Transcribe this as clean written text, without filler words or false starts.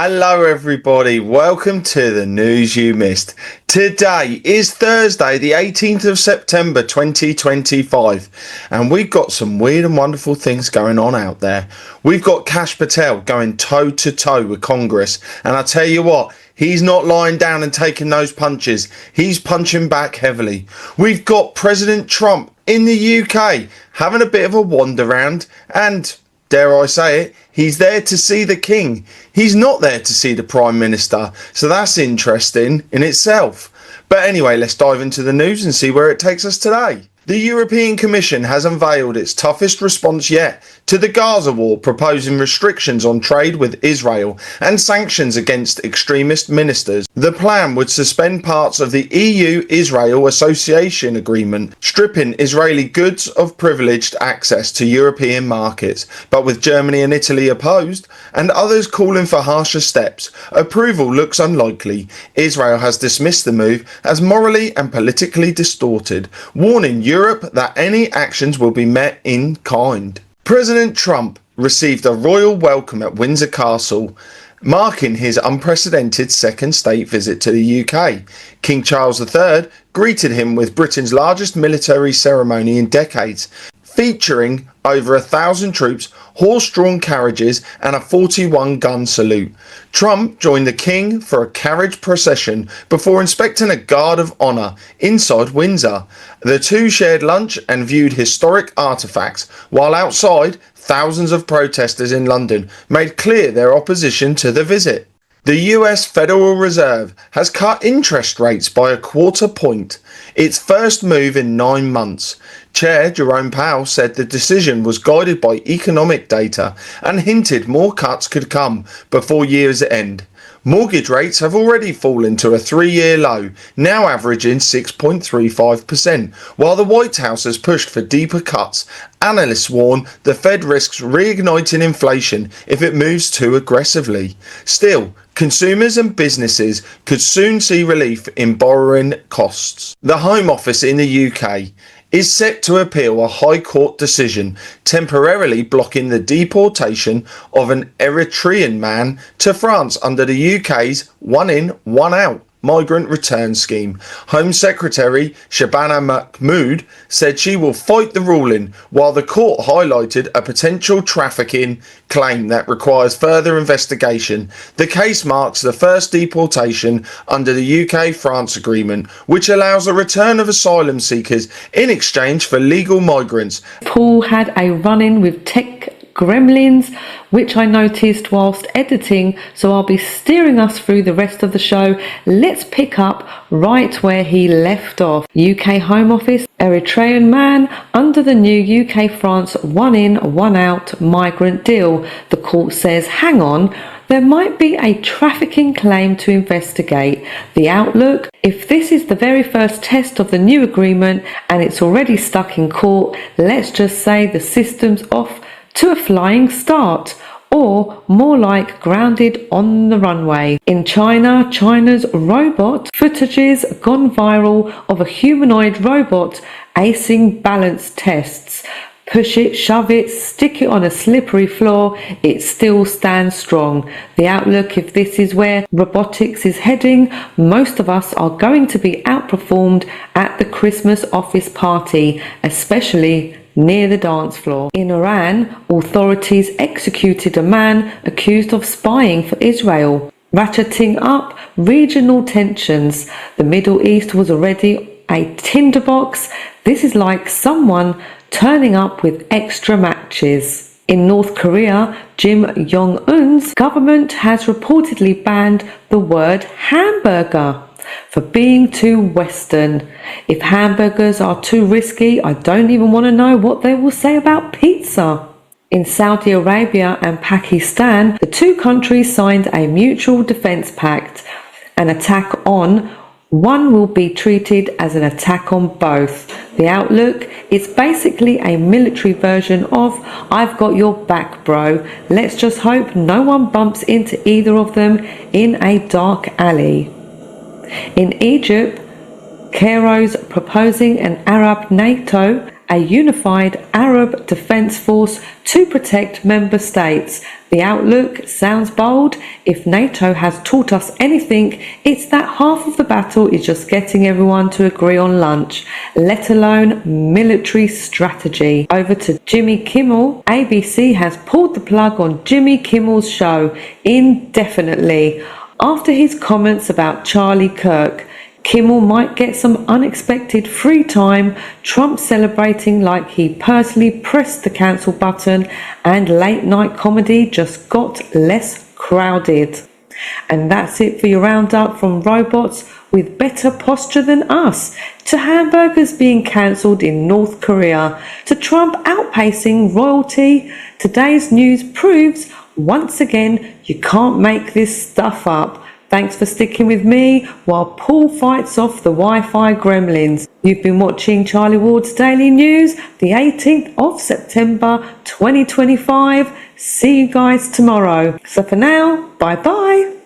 Hello everybody, welcome to the news you missed. Today is Thursday the 18th of September 2025 and we've got some weird and wonderful things going on out there. We've got Kash Patel going toe to toe with Congress, and I tell you what, he's not lying down and taking those punches, he's punching back heavily. We've got President Trump in the UK having a bit of a wander round, and dare I say it, he's there to see the king. He's not there to see the prime minister. So that's interesting in itself. But anyway, let's dive into the news and see where it takes us today. The European Commission has unveiled its toughest response yet to the Gaza war, proposing restrictions on trade with Israel and sanctions against extremist ministers. The plan would suspend parts of the EU-Israel Association Agreement, stripping Israeli goods of privileged access to European markets, but with Germany and Italy opposed, and others calling for harsher steps, approval looks unlikely. Israel has dismissed the move as morally and politically distorted, warning Europe that any actions will be met in kind. President Trump received a royal welcome at Windsor Castle, marking his unprecedented second state visit to the UK. King Charles III greeted him with Britain's largest military ceremony in decades, featuring over 1,000 troops, horse-drawn carriages and a 41-gun salute. Trump joined the king for a carriage procession before inspecting a guard of honour inside Windsor. The two shared lunch and viewed historic artefacts, while outside, thousands of protesters in London made clear their opposition to the visit. The US Federal Reserve has cut interest rates by a quarter point, its first move in 9 months. Chair Jerome Powell said the decision was guided by economic data and hinted more cuts could come before year's end. Mortgage rates have already fallen to a 3-year low, now averaging 6.35%, while the White House has pushed for deeper cuts. Analysts warn the Fed risks reigniting inflation if it moves too aggressively. Still, consumers and businesses could soon see relief in borrowing costs. The Home Office in the UK is set to appeal a High Court decision temporarily blocking the deportation of an Eritrean man to France under the UK's one in, one out migrant return scheme. Home Secretary Shabana Mahmood said she will fight the ruling, while the court highlighted a potential trafficking claim that requires further investigation. The case marks the first deportation under the UK-France agreement, which allows a return of asylum seekers in exchange for legal migrants. Paul had a run-in with tech gremlins, which I noticed whilst editing, so I'll be steering us through the rest of the show. Let's pick up right where he left off. UK Home Office, Eritrean man under the new UK-France one in, one out migrant deal. The court says, hang on, there might be a trafficking claim to investigate. The Outlook, if this is the very first test of the new agreement and it's already stuck in court, let's just say the system's off to a flying start, or more like grounded on the runway. In China, China's robot footages gone viral of a humanoid robot acing balance tests. Push it, shove it, stick it on a slippery floor, it still stands strong. The Outlook, if this is where robotics is heading, most of us are going to be outperformed at the Christmas office party, especially near the dance floor. In Iran, authorities executed a man accused of spying for Israel, ratcheting up regional tensions. The Middle East was already a tinderbox. This is like someone turning up with extra matches. In North Korea, Kim Jong-un's government has reportedly banned the word hamburger for being too Western. If hamburgers are too risky, I don't even want to know what they will say about pizza. In Saudi Arabia and Pakistan, the two countries signed a mutual defense pact. An attack on one will be treated as an attack on both. The Outlook is basically a military version of I've got your back, bro. Let's just hope no one bumps into either of them in a dark alley. In Egypt, Cairo's proposing an Arab NATO a unified Arab defence force to protect member states. The outlook sounds bold. If NATO has taught us anything, it's that half of the battle is just getting everyone to agree on lunch, let alone military strategy. Over to Jimmy Kimmel. ABC has pulled the plug on Jimmy Kimmel's show indefinitely after his comments about Charlie Kirk. Kimmel might get some unexpected free time, Trump celebrating like he personally pressed the cancel button, and late night comedy just got less crowded. And that's it for your roundup, from robots with better posture than us, to hamburgers being cancelled in North Korea, to Trump outpacing royalty. Today's news proves once again you can't make this stuff up. Thanks for sticking with me while Paul fights off the Wi-Fi gremlins. You've been watching Charlie Ward's Daily News, the 18th of September 2025. See you guys tomorrow. So for now, bye bye.